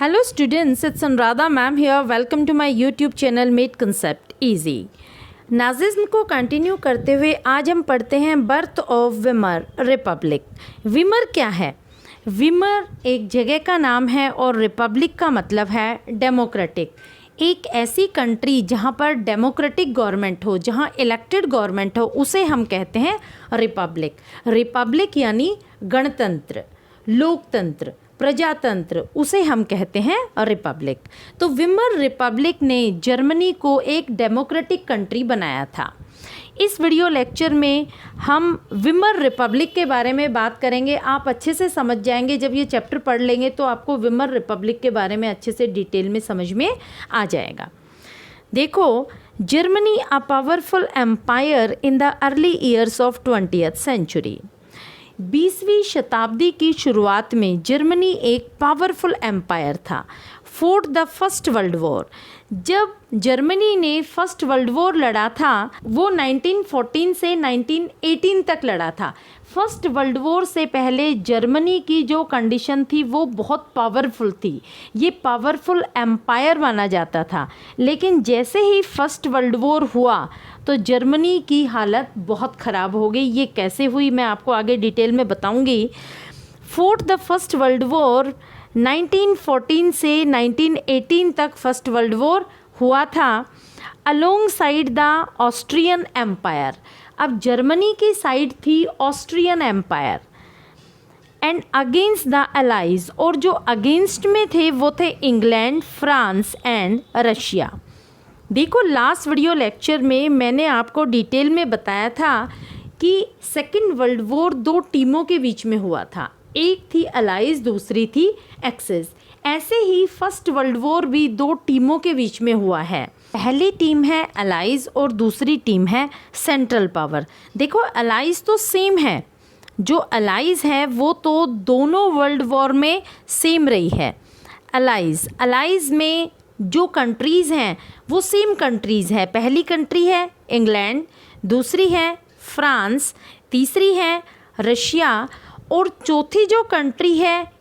Hello students, it's Anuradha ma'am here. Welcome to my YouTube channel Made Concept Easy. Nazism को continue करते हुए आज हम पढ़ते हैं बर्थ ऑफ विमर रिपब्लिक। विमर क्या है? विमर एक जगह का नाम है और रिपब्लिक का मतलब है डेमोक्रेटिक। एक ऐसी कंट्री जहाँ पर डेमोक्रेटिक गवर्नमेंट हो, जहाँ इलेक्टेड गवर्नमेंट हो, उसे हम कहते हैं रिपब्लिक। रिपब्लिक यानी गणतंत्र, लोकतंत्र, प्रजातंत्र, उसे हम कहते हैं रिपब्लिक। तो विमर रिपब्लिक ने जर्मनी को एक डेमोक्रेटिक कंट्री बनाया था। इस वीडियो लेक्चर में हम विमर रिपब्लिक के बारे में बात करेंगे। आप अच्छे से समझ जाएंगे, जब ये चैप्टर पढ़ लेंगे तो आपको विमर रिपब्लिक के बारे में अच्छे से डिटेल में समझ में आ जाएगा। देखो, Germany a powerful empire in the early years of 20th century. 20वीं शताब्दी की शुरुआत में जर्मनी एक पावरफुल एम्पायर था। Fought the first world war. जब जर्मनी ने फर्स्ट वर्ल्ड वॉर लड़ा था वो 1914 से 1918 तक लड़ा था। फर्स्ट वर्ल्ड वॉर से पहले जर्मनी की जो कंडीशन थी वो बहुत पावरफुल थी, ये पावरफुल एम्पायर माना जाता था। लेकिन जैसे ही फर्स्ट वर्ल्ड वॉर हुआ तो जर्मनी की हालत बहुत ख़राब हो गई। ये कैसे हुई मैं आपको आगे डिटेल में बताऊंगी। For the first world War 1914 से 1918 तक फर्स्ट वर्ल्ड वॉर हुआ था alongside the Austrian Empire. अब जर्मनी की साइड थी Austrian Empire and against the allies, और जो अगेंस्ट में थे वो थे इंग्लैंड, फ्रांस एंड रशिया। देखो, लास्ट वीडियो लेक्चर में मैंने आपको डिटेल में बताया था कि सेकेंड वर्ल्ड वॉर दो टीमों के बीच में हुआ था, एक थी अलाइज, दूसरी थी एक्सेस। ऐसे ही फर्स्ट वर्ल्ड वॉर भी दो टीमों के बीच में हुआ है। पहली टीम है अलाइज और दूसरी टीम है सेंट्रल पावर। देखो, अलाइज तो सेम है, जो अलाइज है वो तो दोनों वर्ल्ड वॉर में सेम रही है। अलाइज में जो कंट्रीज़ हैं वो सेम कंट्रीज़ है। पहली कंट्री है इंग्लैंड, दूसरी है फ्रांस, तीसरी है रशिया और चौथी जो कंट्री है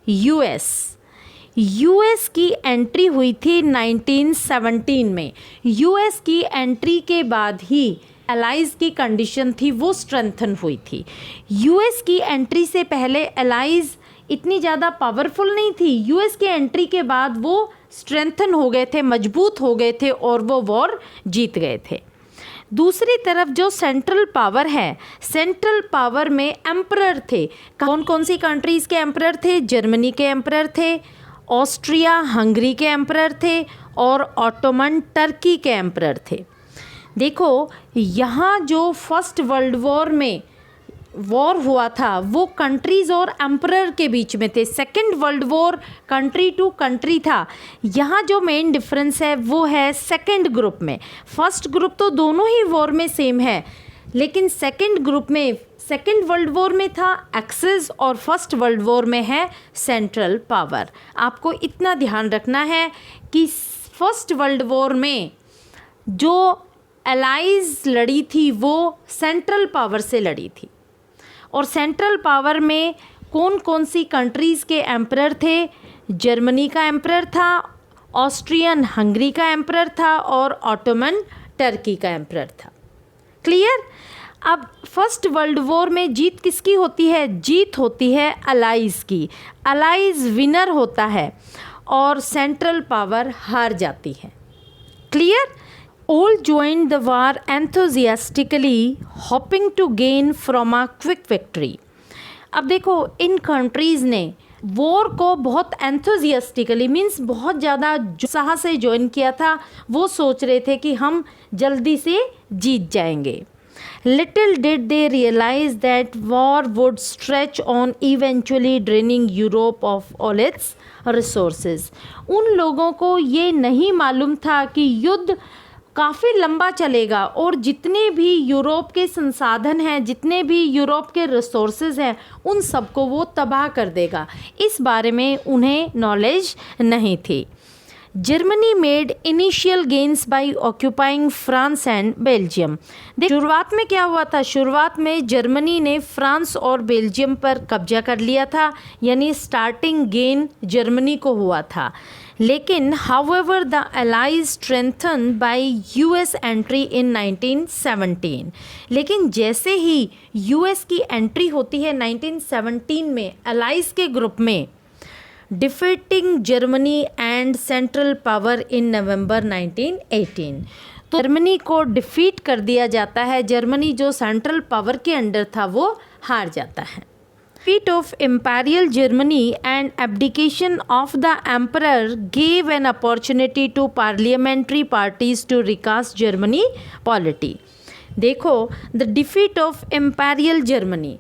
यूएस की एंट्री हुई थी 1917 में। यूएस की एंट्री के बाद ही अलाइज की कंडीशन थी वो स्ट्रेंथन हुई थी। यूएस की एंट्री से पहले अलाइज इतनी ज़्यादा पावरफुल नहीं थी। यूएस की एंट्री के बाद वो स्ट्रेंथन हो गए थे, मजबूत हो गए थे और वो वॉर जीत गए थे। दूसरी तरफ जो सेंट्रल पावर है, सेंट्रल पावर में एम्परर थे। कौन कौन सी कंट्रीज़ के एम्परर थे? जर्मनी के एम्परर थे, ऑस्ट्रिया हंगरी के एम्परर थे और ऑटोमन टर्की के एम्परर थे। देखो, यहाँ जो फर्स्ट वर्ल्ड वॉर में वॉर हुआ था वो कंट्रीज़ और एम्परर के बीच में थे। Second World War country to country था। यहाँ जो मेन डिफरेंस है वो है सेकेंड ग्रुप में। फर्स्ट ग्रुप तो दोनों ही वॉर में सेम है, लेकिन सेकेंड ग्रुप में सेकेंड वर्ल्ड वॉर में था एक्सेस और फर्स्ट वर्ल्ड वॉर में है सेंट्रल पावर। आपको इतना ध्यान रखना है कि फर्स्ट वर्ल्ड वॉर में जो अलाइज लड़ी थी वो सेंट्रल पावर से लड़ी थी और सेंट्रल पावर में कौन कौन सी कंट्रीज़ के एम्परर थे? जर्मनी का एम्परर था, ऑस्ट्रियन हंगरी का एम्परर था और ऑटोमन टर्की का एम्परर था। क्लियर? अब फर्स्ट वर्ल्ड वॉर में जीत किसकी होती है? जीत होती है अलाइज की। अलाइज विनर होता है और सेंट्रल पावर हार जाती है। Clear? All joined the war enthusiastically, hoping to gain from a quick victory. अब देखो, इन कंट्रीज़ ने वॉर को बहुत एंथुजियास्टिकली मीन्स बहुत ज़्यादा उत्साह से ज्वाइन किया था। वो सोच रहे थे कि हम जल्दी से जीत जाएंगे। Little did they realize that war would stretch on, eventually draining Europe of all its resources. उन लोगों को ये नहीं मालूम था कि युद्ध काफ़ी लंबा चलेगा और जितने भी यूरोप के संसाधन हैं, जितने भी यूरोप के रिसोर्सेज हैं, उन सबको वो तबाह कर देगा। इस बारे में उन्हें नॉलेज नहीं थी। Germany made initial gains by occupying France and Belgium. शुरुआत में क्या हुआ था? शुरुआत में जर्मनी ने फ्रांस और बेल्जियम पर कब्जा कर लिया था, यानी स्टार्टिंग गेन जर्मनी को हुआ था। लेकिन however the allies strengthen by US entry in 1917। लेकिन जैसे ही यूएस की एंट्री होती है 1917 में अलाइज के ग्रुप में, defeating Germany and central power in November 1918, तो जर्मनी को डिफीट कर दिया जाता है। जर्मनी जो सेंट्रल पावर के अंडर था वो हार जाता है। Defeat of Imperial Germany and abdication of the emperor gave an opportunity to parliamentary parties to recast Germany polity। देखो, the defeat of Imperial Germany,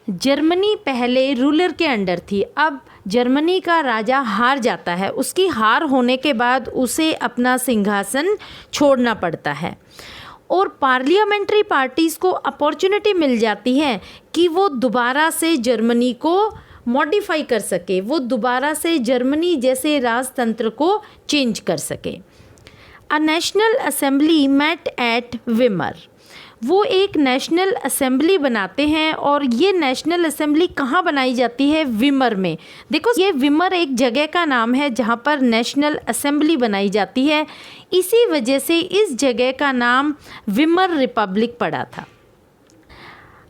Germany पहले रूलर के अंडर थी, अब जर्मनी का राजा हार जाता है। उसकी हार होने के बाद उसे अपना सिंहासन छोड़ना पड़ता है और पार्लियामेंट्री पार्टीज़ को अपॉर्चुनिटी मिल जाती है कि वो दोबारा से जर्मनी को मॉडिफाई कर सके, वो दोबारा से जर्मनी जैसे राजतंत्र को चेंज कर सके। A national assembly met at Weimar, वो एक नेशनल असेंबली बनाते हैं और ये नेशनल असेंबली कहाँ बनाई जाती है? विमर में। देखो, ये विमर एक जगह का नाम है जहाँ पर नेशनल असेंबली बनाई जाती है, इसी वजह से इस जगह का नाम विमर रिपब्लिक पड़ा था।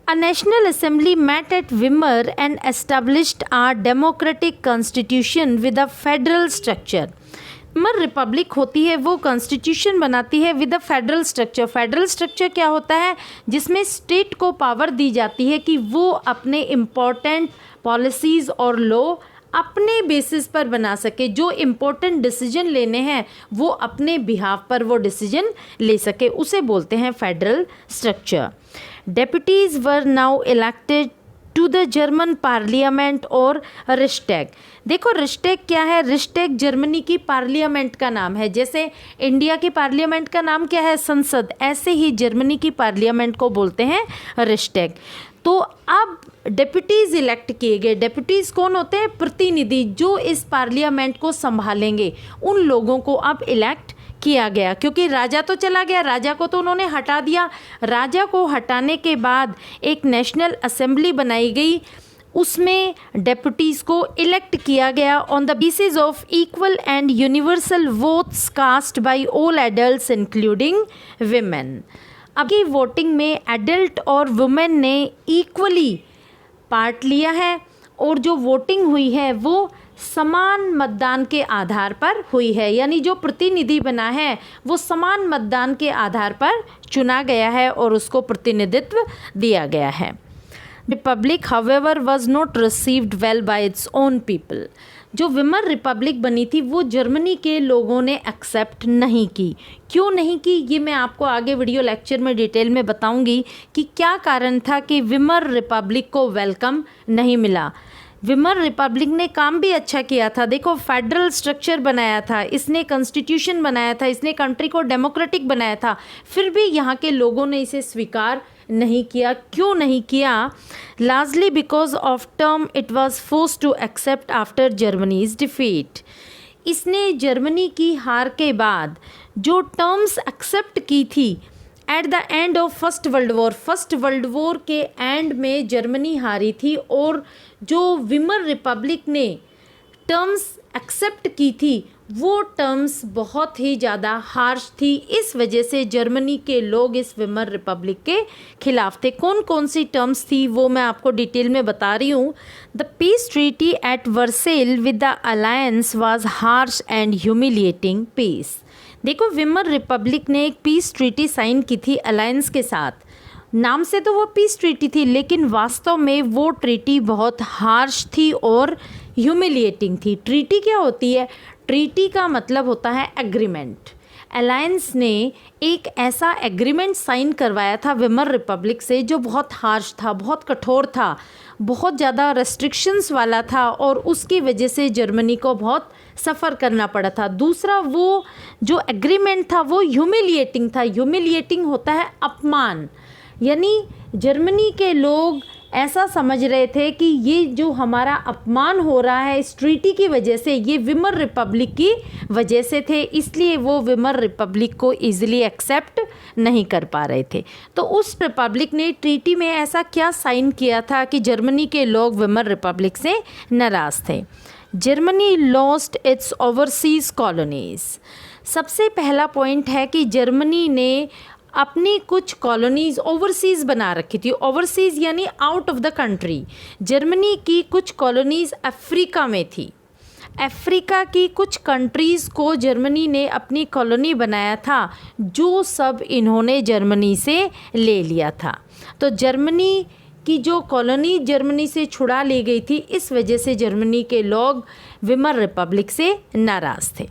A national assembly met at Weimar and established a democratic constitution with a federal structure। Weimar republic होती है, वो कॉन्स्टिट्यूशन बनाती है with a federal structure. Federal structure क्या होता है? जिसमें स्टेट को पावर दी जाती है कि वो अपने इम्पॉर्टेंट पॉलिसीज़ और लॉ अपने बेसिस पर बना सके, जो इम्पोर्टेंट डिसीजन लेने हैं वो अपने बिहाफ पर वो डिसीजन ले सके, उसे बोलते हैं federal structure. Deputies were now elected to the German parliament और रिश्टैग। देखो, रिश्टैग क्या है? रिश्टैग जर्मनी की पार्लियामेंट का नाम है। जैसे इंडिया की पार्लियामेंट का नाम क्या है? संसद, ऐसे ही जर्मनी की पार्लियामेंट को बोलते हैं रिश्टैग। तो अब डेप्यूटीज़ इलेक्ट किए गए। डेप्यूटीज़ कौन होते हैं? प्रतिनिधि, जो इस पार्लियामेंट को संभालेंगे, उन लोगों को अब इलेक्ट किया गया। क्योंकि राजा तो चला गया, राजा को तो उन्होंने हटा दिया। राजा को हटाने के बाद एक नेशनल असेंबली बनाई गई, उसमें डेप्यूटीज़ को इलेक्ट किया गया on the basis of equal and universal votes cast by all adults including women. अब की वोटिंग में एडल्ट और वुमेन ने इक्वली पार्ट लिया है और जो वोटिंग हुई है वो समान मतदान के आधार पर हुई है, यानी जो प्रतिनिधि बना है वो समान मतदान के आधार पर चुना गया है और उसको प्रतिनिधित्व दिया गया है। Republic however was not received well bye its own people. जो विमर रिपब्लिक बनी थी वो जर्मनी के लोगों ने एक्सेप्ट नहीं की। क्यों नहीं की, ये मैं आपको आगे वीडियो लेक्चर में डिटेल में बताऊंगी कि क्या कारण था कि विमर रिपब्लिक को वेलकम नहीं मिला। विमर रिपब्लिक ने काम भी अच्छा किया था। देखो, फेडरल स्ट्रक्चर बनाया था, इसने कॉन्स्टिट्यूशन बनाया था, इसने कंट्री को डेमोक्रेटिक बनाया था, फिर भी यहाँ के लोगों ने इसे स्वीकार नहीं किया। क्यों नहीं किया? Largely because of term it was forced to accept after Germany's defeat. इसने जर्मनी की हार के बाद जो टर्म्स एक्सेप्ट की थी at the end of First world War, First world War के एंड में जर्मनी हारी थी और जो विमर रिपब्लिक ने टर्म्स एक्सेप्ट की थी वो टर्म्स बहुत ही ज़्यादा हार्श थी। इस वजह से जर्मनी के लोग इस विमर रिपब्लिक के खिलाफ थे। कौन कौन सी टर्म्स थी वो मैं आपको डिटेल में बता रही हूँ। The peace treaty at Versailles with the alliance was harsh and humiliating peace. देखो, विमर रिपब्लिक ने एक पीस ट्रीटी साइन की थी अलायंस के साथ। नाम से तो वो पीस ट्रीटी थी, लेकिन वास्तव में वो ट्रीटी बहुत हार्श थी और ह्यूमिलिएटिंग थी। ट्रीटी क्या होती है? ट्रीटी का मतलब होता है एग्रीमेंट। अलायंस ने एक ऐसा एग्रीमेंट साइन करवाया था विमर रिपब्लिक से जो बहुत हार्श था, बहुत कठोर था, बहुत ज़्यादा रेस्ट्रिक्शंस वाला था और उसकी वजह से जर्मनी को बहुत सफ़र करना पड़ा था। दूसरा, वो जो एग्रीमेंट था वो ह्यूमिलिएटिंग था। ह्यूमिलिएटिंग होता है अपमान, यानी जर्मनी के लोग ऐसा समझ रहे थे कि ये जो हमारा अपमान हो रहा है इस ट्रीटी की वजह से, ये विमर रिपब्लिक की वजह से थे, इसलिए वो विमर रिपब्लिक को ईजिली एक्सेप्ट नहीं कर पा रहे थे। तो उस रिपब्लिक ने ट्रीटी में ऐसा क्या साइन किया था कि जर्मनी के लोग विमर रिपब्लिक से नाराज़ थे। Germany lost its overseas colonies. सबसे पहला पॉइंट है कि जर्मनी ने अपनी कुछ कॉलोनीज़ ओवरसीज़ बना रखी थी। ओवरसीज़ यानी out of the country. Germany की कुछ कॉलोनीज़ अफ्रीका में थी। अफ्रीका की कुछ कंट्रीज़ को जर्मनी ने अपनी कॉलोनी बनाया था, जो सब इन्होंने जर्मनी से ले लिया था। तो जर्मनी की जो कॉलोनी जर्मनी से छुड़ा ली गई थी, इस वजह से जर्मनी के लोग विमर रिपब्लिक से नाराज़ थे।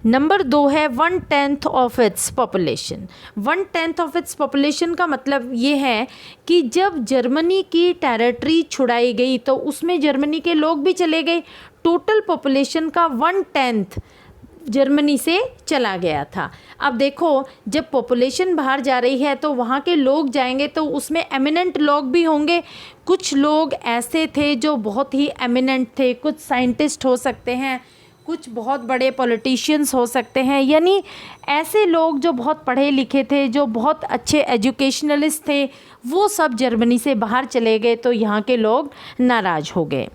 नंबर 2 है 1/10 of its population. 1/10 of its population का मतलब ये है कि जब जर्मनी की टेरिटरी छुड़ाई गई तो उसमें जर्मनी के लोग भी चले गए। टोटल पॉपुलेशन का 1/10 जर्मनी से चला गया था। अब देखो, जब पॉपुलेशन बाहर जा रही है तो वहाँ के लोग जाएंगे तो उसमें एमिनेंट लोग भी होंगे। कुछ लोग ऐसे थे जो बहुत ही एमिनेंट थे, कुछ साइंटिस्ट हो सकते हैं, कुछ बहुत बड़े पॉलिटिशियंस हो सकते हैं, यानी ऐसे लोग जो बहुत पढ़े लिखे थे, जो बहुत अच्छे एजुकेशनलिस्ट थे, वो सब जर्मनी से बाहर चले गए, तो यहाँ के लोग नाराज़ हो गए।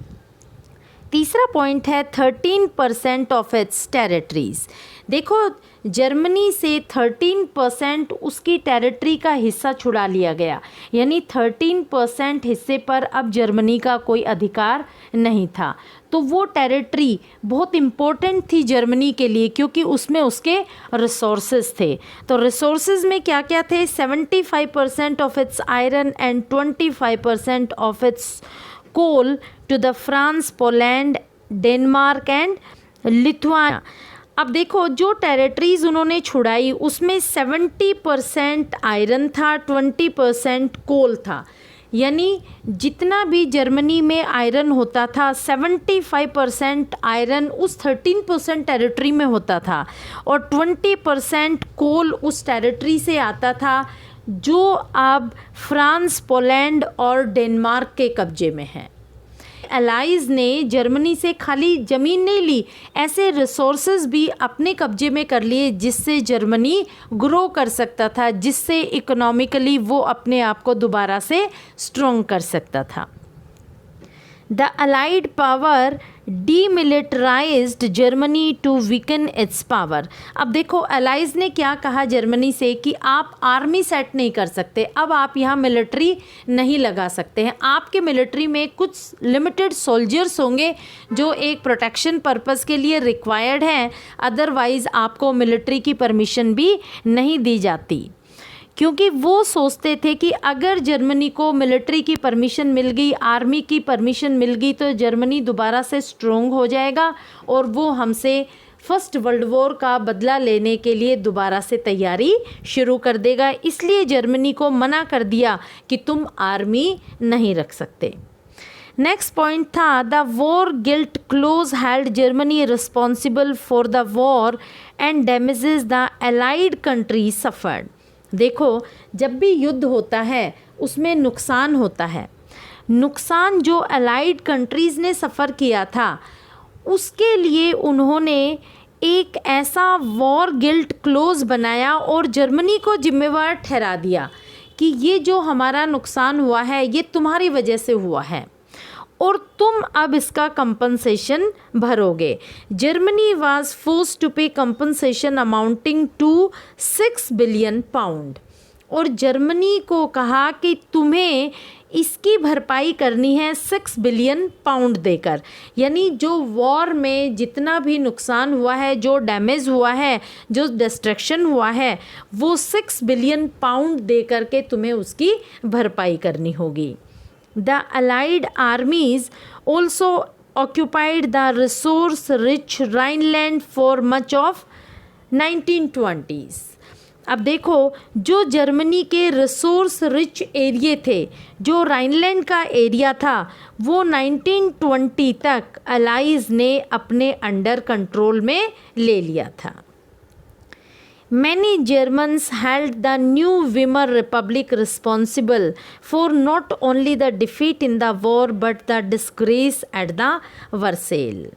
तीसरा पॉइंट है 13% ऑफ इट्स टेरिटरीज़। देखो, जर्मनी से 13% उसकी टेरिटरी का हिस्सा छुड़ा लिया गया, यानी 13% हिस्से पर अब जर्मनी का कोई अधिकार नहीं था। तो वो टेरिटरी बहुत इम्पोर्टेंट थी जर्मनी के लिए, क्योंकि उसमें उसके रिसोर्सेज थे। तो रिसोर्सेज में क्या क्या थे? 75% of its iron and 25% of its coal to the France, Poland, Denmark and Lithuania. अब देखो, जो टेरिटरीज़ उन्होंने छुड़ाई उसमें 70% आयरन था, 20% कोल था, यानी जितना भी जर्मनी में आयरन होता था 75% आयरन उस 13% टेरिटरी में होता था और 20% कोल उस टेरिटरी से आता था जो अब फ्रांस, पोलैंड और डेनमार्क के कब्जे में है। एलाइज़ ने जर्मनी से खाली ज़मीन नहीं ली, ऐसे रिसोर्सेज भी अपने कब्जे में कर लिए जिससे जर्मनी ग्रो कर सकता था, जिससे इकोनॉमिकली वो अपने आप को दोबारा से स्ट्रॉन्ग कर सकता था। The allied power demilitarised Germany to weaken its power. अब देखो, अलाइज ने क्या कहा जर्मनी से कि आप आर्मी सेट नहीं कर सकते, अब आप यहाँ मिलिट्री नहीं लगा सकते हैं। आपके मिलिट्री में कुछ लिमिटेड सोल्जर्स होंगे जो एक प्रोटेक्शन पर्पस के लिए रिक्वायर्ड हैं, अदरवाइज़ आपको मिलिट्री की परमिशन भी नहीं दी जाती, क्योंकि वो सोचते थे कि अगर जर्मनी को मिलिट्री की परमिशन मिल गई, आर्मी की परमिशन मिल गई, तो जर्मनी दोबारा से स्ट्रॉन्ग हो जाएगा और वो हमसे फर्स्ट वर्ल्ड वॉर का बदला लेने के लिए दोबारा से तैयारी शुरू कर देगा। इसलिए जर्मनी को मना कर दिया कि तुम आर्मी नहीं रख सकते। नेक्स्ट पॉइंट था the war guilt close held Germany responsible for the war and damages the allied country suffered. देखो, जब भी युद्ध होता है उसमें नुकसान होता है। नुकसान जो अलाइड कंट्रीज़ ने सफ़र किया था उसके लिए उन्होंने एक ऐसा वॉर गिल्ट क्लोज बनाया और जर्मनी को जिम्मेवार ठहरा दिया कि ये जो हमारा नुकसान हुआ है ये तुम्हारी वजह से हुआ है और तुम अब इसका कंपनसेशन भरोगे। Germany was forced to pay compensation amounting to 6 billion pound और जर्मनी को कहा कि तुम्हें इसकी भरपाई करनी है 6 बिलियन पाउंड देकर, यानी जो वॉर में जितना भी नुकसान हुआ है, जो डैमेज हुआ है, जो डिस्ट्रक्शन हुआ है, वो 6 बिलियन पाउंड दे करके तुम्हें उसकी भरपाई करनी होगी। The Allied armies also occupied the resource-rich Rhineland for much of 1920s. अब देखो, जो जर्मनी के रिसोर्स रिच एरिया थे, जो राइनलैंड का एरिया था, वो 1920 तक अलाइज ने अपने अंडर कंट्रोल में ले लिया था। Many Germans held the new Weimar Republic responsible for not only the defeat in the war but the disgrace at the Versailles.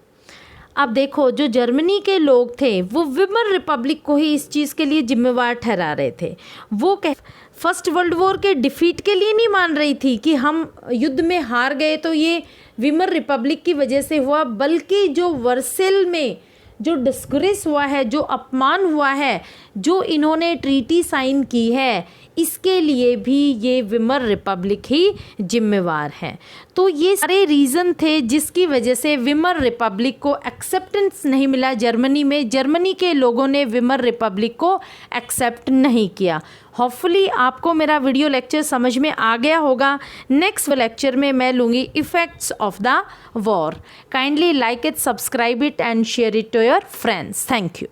अब देखो, जो जर्मनी के लोग थे वो विमर रिपब्लिक को ही इस चीज़ के लिए जिम्मेवार ठहरा रहे थे। वो फर्स्ट वर्ल्ड वॉर के डिफीट के लिए नहीं मान रही थी कि हम युद्ध में हार गए तो ये विमर रिपब्लिक की वजह से हुआ, बल्कि जो वर्सेल में जो डिस्ग्रेस हुआ है, जो अपमान हुआ है, जो इन्होंने ट्रीटी साइन की है, इसके लिए भी ये विमर रिपब्लिक ही जिम्मेवार है। तो ये सारे रीज़न थे जिसकी वजह से विमर रिपब्लिक को एक्सेप्टेंस नहीं मिला जर्मनी में। जर्मनी के लोगों ने विमर रिपब्लिक को एक्सेप्ट नहीं किया। होपफुली आपको मेरा वीडियो लेक्चर समझ में आ गया होगा। नेक्स्ट लेक्चर में मैं लूँगी effects of the war. Kindly like it, subscribe it and share it to your friends. Thank you.